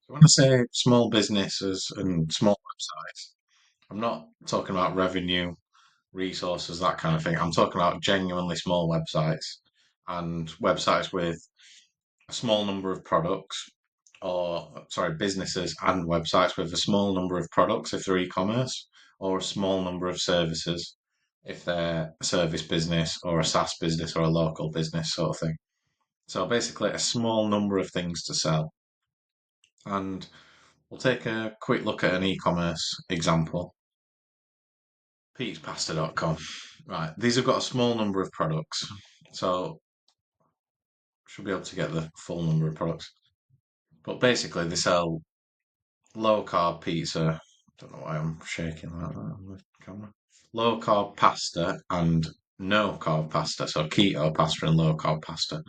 When I say small businesses and small websites, I'm not talking about revenue, resources, that kind of thing. I'm talking about genuinely small websites and websites with a small number of products, or sorry, businesses and websites with a small number of products if they're e-commerce, or a small number of services if they're a service business or a SaaS business or a local business sort of thing. So basically, a small number of things to sell. And we'll take a quick look at an e-commerce example. Petespasta.com. Right, these have got a small number of products, so should be able to get the full number of products. But basically, they sell low carb pizza. Don't know why I'm shaking like that on the camera. Low carb pasta and no carb pasta. So keto pasta and low carb pasta.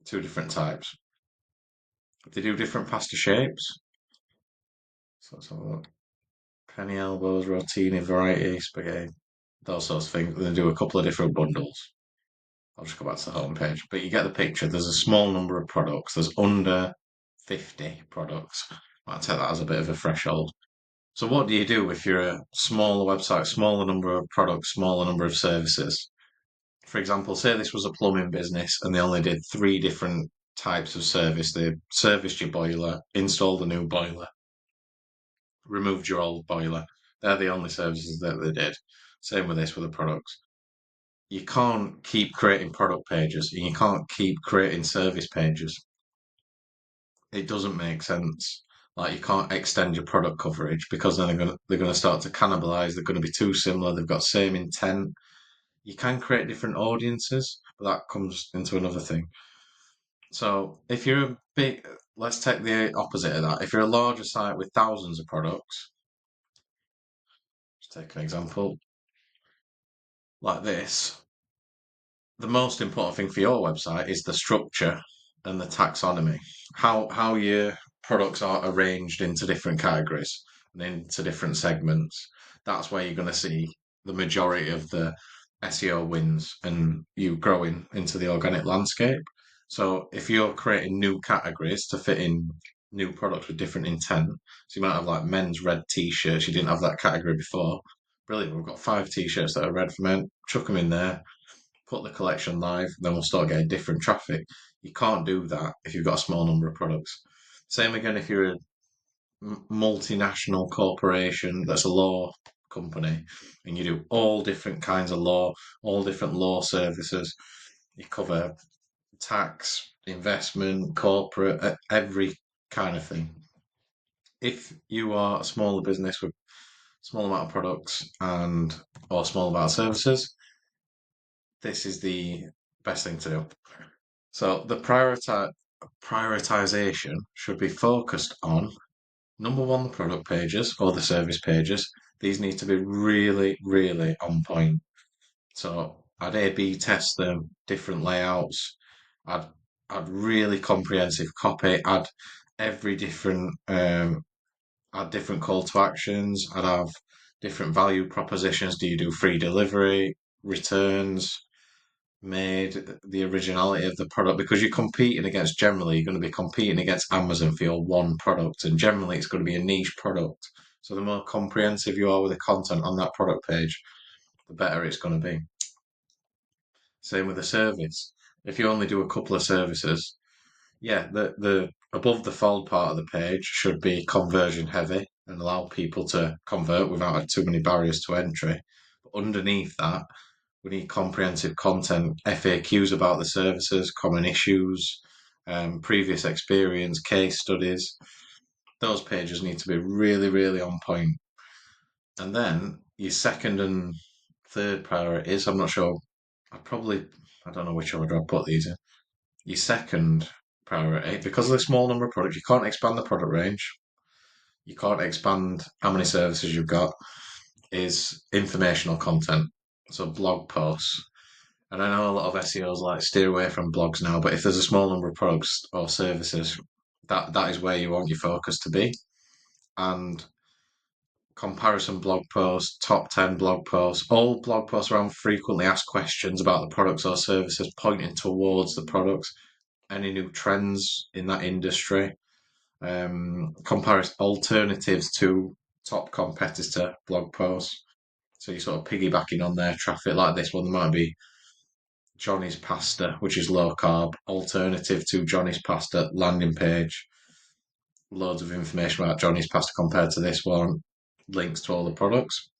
Two different types. They do different pasta shapes. So let's have a look. Penny elbows, rotini, variety, spaghetti, those sorts of things. They do a couple of different bundles. I'll just go back to the home page. But you get the picture. There's a small number of products. There's under 50 products. I'll take that as a bit of a threshold. So what do you do if you're a smaller website, smaller number of products, smaller number of services? For example, say this was a plumbing business and they only did three different types of service. They serviced your boiler, installed a new boiler, removed your old boiler. They're the only services that they did. Same with this with the products. You can't keep creating product pages and you can't keep creating service pages. It doesn't make sense. Like you can't extend your product coverage because then they're gonna start to cannibalize. They're going to be too similar. They've got same intent. You can create different audiences, but that comes into another thing. So if you're a big, let's take the opposite of that. If you're a larger site with thousands of products, let's take an example like this. The most important thing for your website is the structure and the taxonomy. How your products are arranged into different categories and into different segments. That's where you're going to see the majority of the SEO wins and you growing into the organic landscape. So if you're creating new categories to fit in new products with different intent, so you might have like men's red t-shirts, you didn't have that category before. Brilliant, we've got 5 t-shirts that are red for men, chuck them in there, put the collection live, then we'll start getting different traffic. You can't do that if you've got a small number of products. Same again if you're a multinational corporation that's a law company and you do all different kinds of law, all different law services. You cover tax, investment, corporate, every kind of thing. If you are a smaller business with small amount of products and or small amount of services, this is the best thing to do. So the prioritization should be focused on number one, the product pages or the service pages. These need to be really, really on point. So I'd A/B test them, different layouts. I'd I'd really comprehensive copy. Every different add different call to actions. I'd have different value propositions. Do you do free delivery, returns? Made the originality of the product because you're competing against generally you're going to be competing against Amazon for your one product and generally it's going to be a niche product. So the more comprehensive you are with the content on that product page, the better it's going to be. Same with the service. If you only do a couple of services, yeah, the above the fold part of the page should be conversion heavy and allow people to convert without too many barriers to entry. But underneath that, we need comprehensive content, FAQs about the services, common issues, previous experience, case studies. Those pages need to be really, really on point. And then your second and third priorities, I'm not sure, I don't know which order I'd put these in. Your second priority, because of the small number of products, you can't expand the product range, you can't expand how many services you've got, is informational content. So blog posts. And I know a lot of SEOs like steer away from blogs now, but if there's a small number of products or services, that is where you want your focus to be. And comparison blog posts, top 10 blog posts, all blog posts around frequently asked questions about the products or services pointing towards the products, any new trends in that industry, Comparison alternatives to top competitor blog posts. So you're sort of piggybacking on their traffic. Like this one, there might be Johnny's Pasta, which is low carb, alternative to Johnny's Pasta landing page. Loads of information about Johnny's Pasta compared to this one. Links to all the products.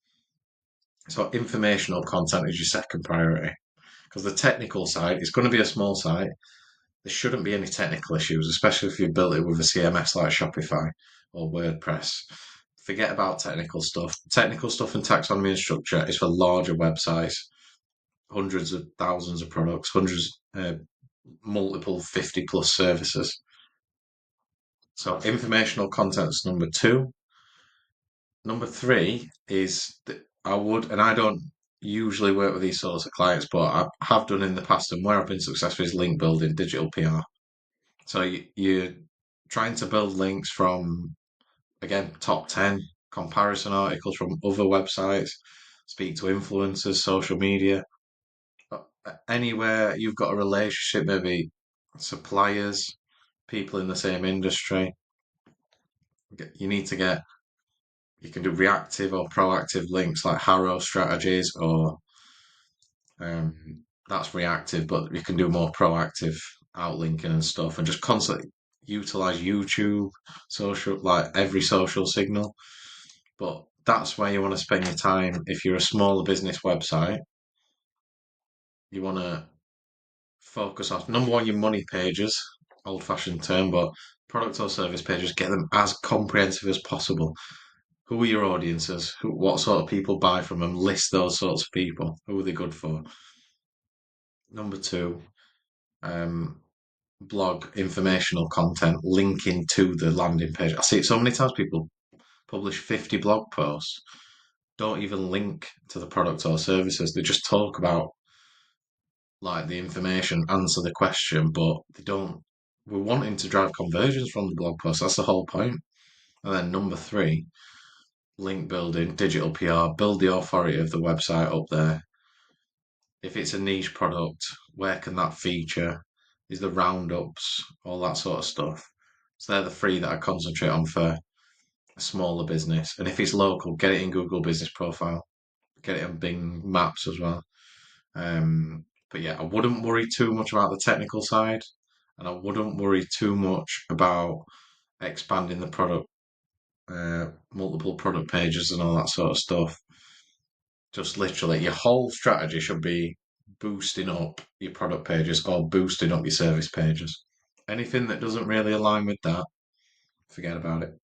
So informational content is your second priority because the technical side is going to be a small site. There shouldn't be any technical issues, especially if you built it with a CMS like Shopify or WordPress. Forget about technical stuff. Technical stuff and taxonomy and structure is for larger websites, hundreds of thousands of products, multiple 50 plus services. So informational content is number two. Number three is that I don't usually work with these sorts of clients, but I have done in the past, and where I've been successful is link building, digital PR. So you're trying to build links from, again, top 10 comparison articles from other websites, speak to influencers, social media, anywhere you've got a relationship, maybe suppliers, people in the same industry. You need to get, you can do reactive or proactive links like Harrow strategies, or um, that's reactive, but you can do more proactive outlinking and stuff, and just constantly utilize YouTube, social, like every social signal. But that's where you want to spend your time. If you're a smaller business website, you want to focus on number one, your money pages, old fashioned term, but product or service pages, get them as comprehensive as possible. Who are your audiences? What sort of people buy from them? List those sorts of people. Who are they good for? Number two, um, blog informational content linking to the landing page. I see it so many times. People publish 50 blog posts, don't even link to the product or services. They just talk about like the information, answer the question, but they don't. We're wanting to drive conversions from the blog post. That's the whole point. And then number three, link building, digital PR, build the authority of the website up there. If it's a niche product, where can that feature? Is the roundups, all that sort of stuff. So they're the three that I concentrate on for a smaller business. And if it's local, get it in Google Business Profile, get it on Bing Maps as well. But yeah, I wouldn't worry too much about the technical side, and I wouldn't worry too much about expanding the product, multiple product pages and all that sort of stuff. Just literally, your whole strategy should be boosting up your product pages or boosting up your service pages. Anything that doesn't really align with that, forget about it.